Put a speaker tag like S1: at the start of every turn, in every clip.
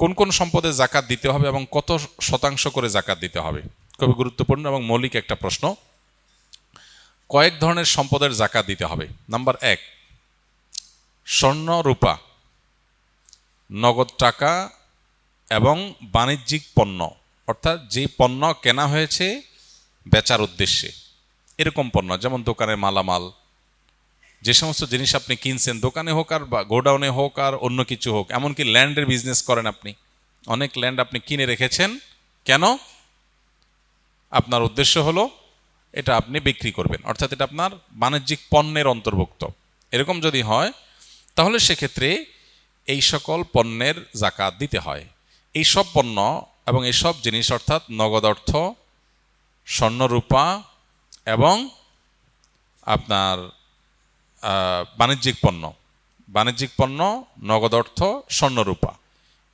S1: কোন কোন সম্পদে জাকাত দিতে হবে এবং কত শতাংশ করে জাকাত দিতে হবে, খুবই গুরুত্বপূর্ণ এবং মৌলিক একটা প্রশ্ন। কয়েক ধরনের সম্পদের জাকাত দিতে হবে। নাম্বার 1, স্বর্ণ রূপা, নগদ টাকা এবং বাণিজ্যিক পণ্য, অর্থাৎ যে পণ্য কেনা হয়েছে বেচার উদ্দেশ্যে, এরকম পণ্য, যেমন দোকানের মালামাল, যে সমস্ত জিনিস আপনি কিনছেন দোকানে হোক আর বা গোডাউনে হোক আর অন্য কিছু হোক, এমনকি ল্যান্ডের বিজনেস করেন আপনি, অনেক ল্যান্ড আপনি কিনে রেখেছেন, কেন? আপনার উদ্দেশ্য হলো এটা আপনি বিক্রি করবেন, অর্থাৎ এটা আপনার বাণিজ্যিক পণ্যের অন্তর্ভুক্ত। এরকম যদি হয় তাহলে সেক্ষেত্রে এই সকল পণ্যের জাকাত দিতে হয়। এই সব পণ্য এবং এই সব জিনিস অর্থাৎ নগদ অর্থ, স্বর্ণরূপা এবং আপনার বাণিজ্যিক পণ্য, নগদ অর্থ, স্বর্ণরূপা,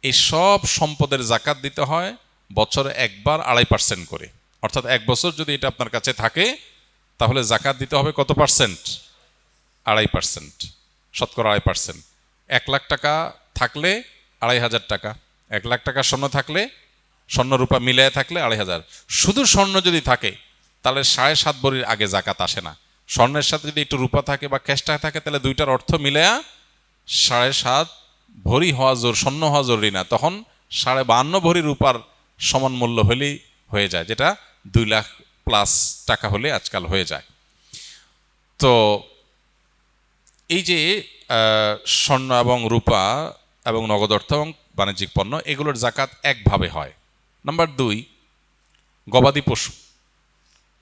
S1: এই সব সম্পদের জাকাত দিতে হয় বছরে একবার 2.5% করে। অর্থাৎ 1 বছর যদি এটা আপনার কাছে থাকে তাহলে জাকাত দিতে হবে কত পার্সেন্ট? 2.5%, শতকরা 2.5%। 1 লাখ টাকা থাকলে 2,500 টাকা, 1 লাখ টাকা স্বর্ণ থাকলে, স্বর্ণরূপা মিলিয়ে থাকলে 2,500। শুধু স্বর্ণ যদি থাকে তাহলে 7.5 ভরির আগে জাকাত আসে না। স্বর্ণের সাথে যদি একটু রূপা থাকে বা ক্যাশ টাকা থাকে তাহলে দুইটার অর্থ মিলেয়া 7.5 ভরি হওয়া স্বর্ণ হওয়া জরুরি না, তখন 52.5 ভরি রূপার সমান মূল্য হলেই হয়ে যায়, যেটা 2 লাখ প্লাস টাকা হলে আজকাল হয়ে যায়। তো এই যে স্বর্ণ এবং রূপা এবং নগদ অর্থ এবং বাণিজ্যিক পণ্য, এগুলোর জাকাত একভাবে হয়। নাম্বার 2,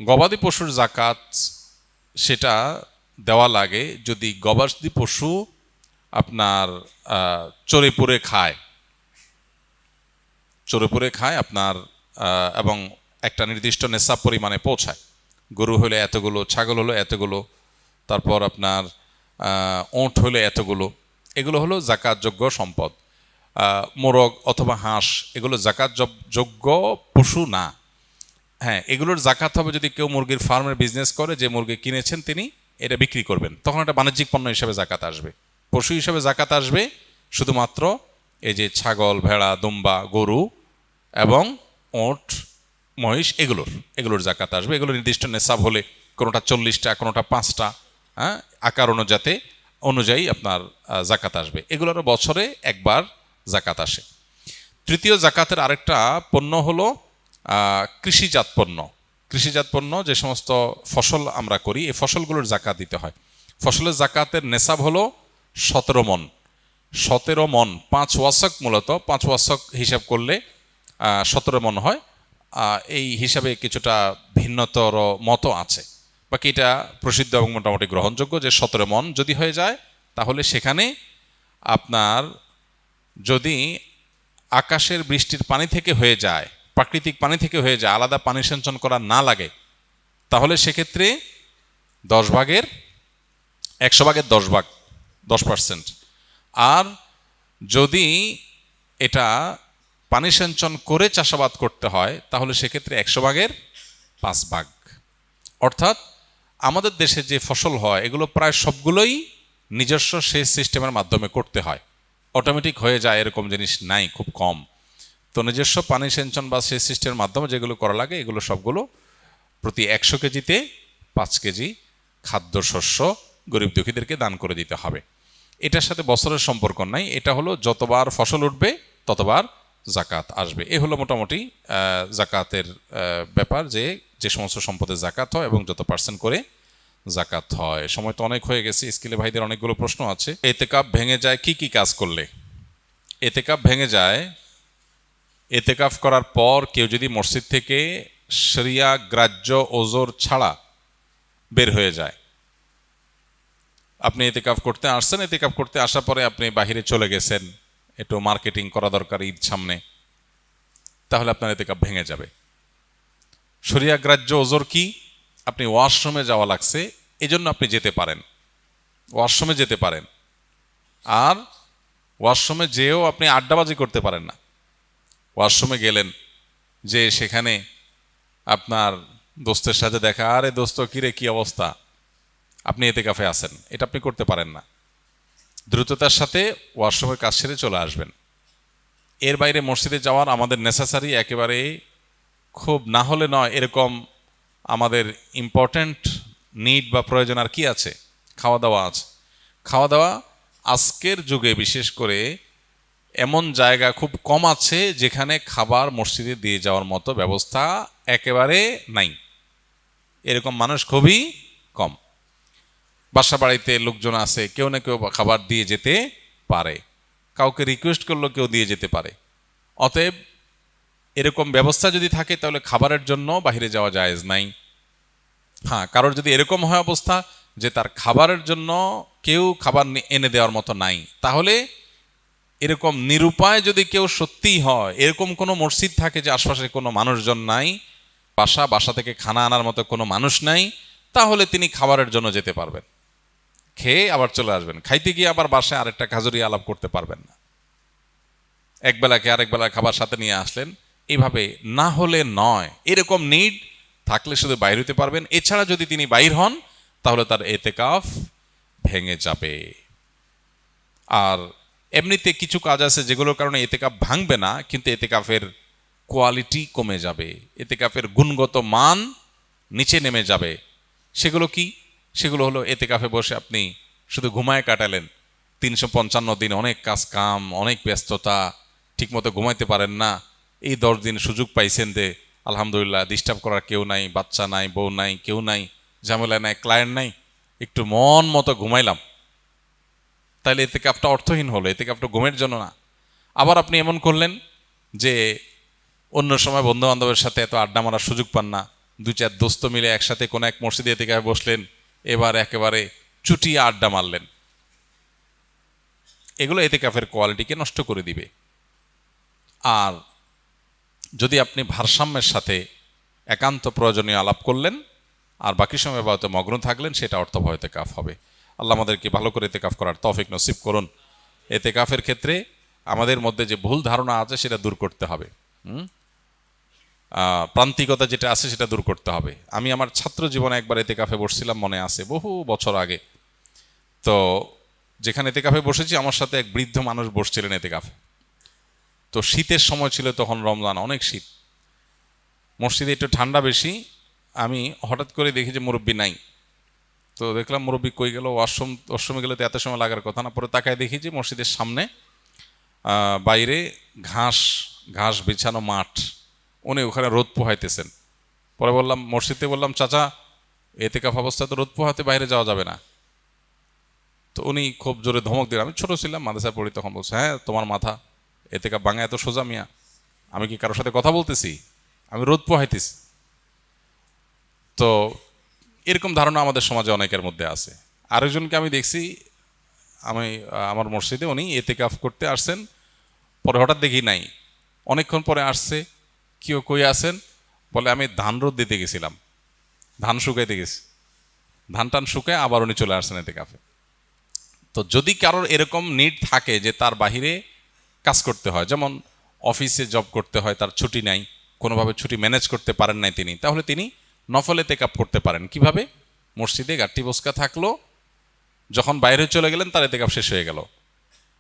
S1: গবাদি পশুর জাকাত সেটা দেওয়া লাগে যদি গবাদি পশু আপনার চরে পুরে খায় আপনার এবং একটা নির্দিষ্ট নেশাব পরিমাণে পৌঁছায়। গরু হলে এতগুলো, ছাগল হলো এতগুলো, তারপর আপনার ওঁট হলে এতগুলো, এগুলো হলো জাকাতযোগ্য সম্পদ। মোরগ অথবা হাঁস এগুলো জাকাতযোগ্য পশু না। হ্যাঁ, এগুলোর জাকাত হবে যদি কেউ মুরগির ফার্মের বিজনেস করে, যে মুরগি কিনেছেন তিনি এটা বিক্রি করবেন, তখন এটা বাণিজ্যিক পণ্য হিসেবে জাকাত আসবে। পশু হিসেবে জাকাত আসবে শুধুমাত্র এই যে ছাগল, ভেড়া, দুম্বা, গরু এবং ওঁট, মহিষ, এগুলোর জাকাত আসবে। এগুলো নির্দিষ্ট নেশাব হলে, কোনোটা 40টা, কোনোটা 5টা, হ্যাঁ, আকার অনুযায়ী আপনার জাকাত আসবে। এগুলোরও বছরে একবার জাকাত আসে। তৃতীয় জাকাতের আরেকটা পণ্য হলো কৃষিজাত পণ্য, যে সমস্ত ফসল আমরা করি এই ফসলগুলোর জাকাত দিতে হয়। ফসলের জাকাতের নেশাব হলো 17 মন, 5 ওয়াসক, মূলত 5 ওয়াসক হিসাব করলে 17 মন হয়। এই হিসাবে কিছুটা ভিন্নতর মত আছে, বাকি এটা প্রসিদ্ধ এবং মোটামুটি গ্রহণযোগ্য যে 17 মন যদি হয়ে যায় তাহলে সেখানে আপনার যদি আকাশের বৃষ্টির পানি থেকে হয়ে যায়, প্রাকৃতিক পানি থেকে হয়ে যায়, আলাদা পানি সিঞ্চন করা না লাগে, তাহলে সেক্ষেত্রে 100 ভাগের 10%। আর যদি এটা পানি সিঞ্চন করে চাষাবাদ করতে হয় তাহলে সেক্ষেত্রে 100 ভাগের 5 ভাগ। অর্থাৎ আমাদের দেশে যে ফসল হয় এগুলো প্রায় সবগুলোই নিজস্ব সেচ সিস্টেমের মাধ্যমে করতে হয়, অটোমেটিক হয়ে যায় এরকম জিনিস নাই, খুব কম। তো নিজস্ব পানি সিঞ্চন বা সেচ সিস্টেমের মাধ্যমে যেগুলো করা লাগে এগুলো সবগুলো প্রতি 100 কেজিতে 5 কেজি খাদ্যশস্য গরিব দুঃখীদেরকে দান করে দিতে হবে। এটার সাথে বছরের সম্পর্ক নাই, এটা হলো যতবার ফসল উঠবে ততবার জাকাত আসবে। এ হলো মোটামুটি জাকাতের ব্যাপার, যে সমস্ত সম্পদের জাকাত হয় এবং যত পার্সেন্ট করে জাকাত হয়। সময় তো অনেক হয়ে গেছে, স্কুলে ভাইদের অনেকগুলো প্রশ্ন আছে। এতেকাফ ভেঙে যায় কি কাজ করলে? এতেকাফ ভেঙে যায় এতেকাফ করার পর কেউ যদি মসজিদ থেকে শরিয়া গ্রাহ্য ওজর ছাড়া বের হয়ে যায়। আপনি এতেকাফ করতে আসছেন, এতেকাফ করতে আসার পরে আপনি বাহিরে চলে গেছেন, একটু মার্কেটিং করা দরকার ঈদ সামনে, তাহলে আপনার এতেকাফ ভেঙে যাবে। শরিয়া গ্রাহ্য ওজর কি? আপনি ওয়াশরুমে যাওয়া লাগছে, এজন্য আপনি যেতে পারেন, ওয়াশরুমে যেতে পারেন। আর ওয়াশরুমে যেও আপনি আড্ডাবাজি করতে পারেন না। ওয়াশরুমে গেলেন, যে সেখানে আপনার দোস্তের সাথে দেখা, আরে দোস্ত কিরে কি অবস্থা, আপনি এতেকাফে আছেন, এটা আপনি করতে পারেন না। দ্রুততার সাথে ওয়াশরুমের কাজ সেরে চলে আসবেন। এর বাইরে মসজিদে যাওয়ার আমাদের নেসেসারি একেবারে খুব না হলে নয় এরকম আমাদের ইম্পর্ট্যান্ট নিড বা প্রয়োজন আর কি আছে? খাওয়া দাওয়া আছে। খাওয়া দাওয়া আজকের যুগে বিশেষ করে এমন জায়গা খুব কম আছে যেখানে খাবার মসজিদে দিয়ে যাওয়ার মতো ব্যবস্থা একেবারে নাই। এরকম মানুষ খুবই কম। বাসা বাড়িতে লোকজন আছে, কেউ না কেউ খাবার দিয়ে যেতে পারে, কাউকে রিকোয়েস্ট করলেও কেউ দিয়ে যেতে পারে। অতএব এরকম ব্যবস্থা যদি থাকে তাহলে খাবারের জন্য বাইরে যাওয়া জায়েজ নাই। হ্যাঁ, কারোর যদি এরকম হয় অবস্থা যে তার খাবারের জন্য কেউ খাবার এনে দেওয়ার মতো নাই, তাহলে এরকম নিরুপায় যদি কেউ সত্যিই হয়, এরকম কোনো মসজিদ থাকে যে আশপাশে কোনো মানুষজন নাই, বাসা থেকে খানা আনার মতো কোনো মানুষ নাই, তাহলে তিনি খাবারের জন্য যেতে পারবেন, খেয়ে আবার চলে আসবেন। খাইতে গিয়ে আবার বাসায় আরেকটা খাজুরি আলাপ করতে পারবেন না। একবেলাকে আরেকবেলা খাবার সাথে নিয়ে আসলেন, এইভাবে না হলে নয়। এরকম নিড থাকলে শুধু বাইর হতে পারবেন। এছাড়া যদি তিনি বাইর হন তাহলে তার এতেকাফ ভেঙে যাবে। আর এমনিতে কিছু কাজ আছে যেগুলোর কারণে এতেকাফ ভাঙবে না, কিন্তু এতেকাফের কোয়ালিটি কমে যাবে, এতেকাফের গুণগত মান নিচে নেমে যাবে। সেগুলো কি? সেগুলো হলো এতেকাফে বসে আপনি শুধু ঘুমায় কাটালেন, 355 দিন অনেক কাজ কাম, অনেক ব্যস্ততা, ঠিকমতো ঘুমাইতে পারেন না। এই 10 দিন সুযোগ পাইছেন যে আলহামদুলিল্লাহ ডিস্টার্ব করার কেউ নাই, বাচ্চা নাই, বউ নাই, কেউ নাই, ঝামেলা নাই, ক্লায়েন্ট নাই, একটু মন মতো ঘুমাইলাম। তাহলে এতেকাফটা অর্থহীন হলো, এতেকাফটা ঘুমের জন্য না। আবার আপনি এমন করলেন যে অন্য সময় বন্ধু বান্ধবের সাথে এত আড্ডা মারার সুযোগ পান না, 2-4 দোস্ত মিলে একসাথে কোনো এক মসজিদে এতেকাফে বসলেন, এবার একেবারে চুটিয়ে আড্ডা মারলেন। এগুলো এতেকাফের কোয়ালিটিকে নষ্ট করে দিবে। আর যদি আপনি ভারসাম্যের সাথে একান্ত প্রয়োজনীয় আলাপ করলেন আর বাকি সময় হয়তো মগ্ন থাকলেন, সেটা অর্থবহ এতেকাফ হবে। আল্লাহ আমাদেরকে ভালো করে এতেকাফ করার তৌফিক নসিব করুন। এতেকাফের ক্ষেত্রে আমাদের মধ্যে যে ভুল ধারণা আছে সেটা দূর করতে হবে। প্রান্তিকতা যেটা আছে সেটা দূর করতে হবে। আমি আমার ছাত্র জীবনে একবার এতেকাফে বসছিলাম, মনে আছে, বহু বছর আগে। তো যেখানে এতেকাফে বসেছি আমার সাথে এক বৃদ্ধ মানুষ বসছিলেন এতেকাফে। তো শীতের সময় ছিল তখন, রমজান, অনেক শীত, মসজিদে একটু ঠান্ডা বেশি। আমি হঠাৎ করে দেখি যে মুরব্বি নাই। তো দেখলাম মুরব্বি কই গেল, ওয়াশরুমে গেলে তো এত সময় লাগার কথা না। পরে তাকায় দেখি যে মসজিদের সামনে বাইরে ঘাস বিছানো মাঠ, উনি ওখানে রোদ পোহাইতেছেন। পরে বললাম, মসজিদে বললাম, চাচা এতেকাফ অবস্থায় তো রোদ পোহাতে বাইরে যাওয়া যাবে না। তো উনি খুব জোরে ধমক দিলেন। আমি ছোট ছিলাম, মাদ্রাসায় পড়ি তখন। বলছে, হ্যাঁ তোমার মাথা, এতেকাফ ভাঙা এত সোজা মিয়া? আমি কি কারোর সাথে কথা বলতেছি? আমি রোদ পোহাইতেছি। তো এরকম ধারণা আমাদের সমাজে অনেকের মধ্যে আছে। আরেকজনকে আমি দেখছি, আমার মসজিদে উনি এতেকাফ করতে আসছেন, পরে হঠাৎ দেখি নাই, অনেকক্ষণ পরে আসছে। কেউ কই আসেন? বলে আমি ধান রোদ দিতে গেছিলাম, ধান শুকাইতে গেছি। ধান টান শুকায় আবার উনি চলে আসছেন এতেকাফে। তো যদি কারোর এরকম নিড থাকে যে তার বাহিরে কাজ করতে হয়, যেমন অফিসে জব করতে হয়, তার ছুটি নাই, কোনোভাবে ছুটি ম্যানেজ করতে পারেন নাই তিনি, তাহলে তিনি নফল এতেকাফ করতে পারেন। কিভাবে? মসজিদে গাট্টি বসকা থাকলো, যখন বাইরে চলে গেলেন তার এতেকাফ শেষ হয়ে গেল,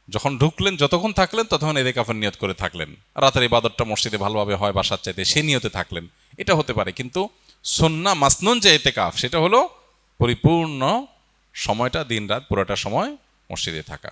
S1: যখন ঢুকলেন যতক্ষণ থাকলেন ততক্ষণ এতেকাফের নিয়ত করে থাকলেন। রাতের ইবাদতটা মসজিদে ভালোভাবে হয় বাসার চাইতে, সে নিয়তে থাকলেন, এটা হতে পারে। কিন্তু সুন্নাহ মাসনুন যে এতেকাফ, সেটা হলো পরিপূর্ণ সময়টা, দিন রাত পুরোটা সময় মসজিদে থাকা।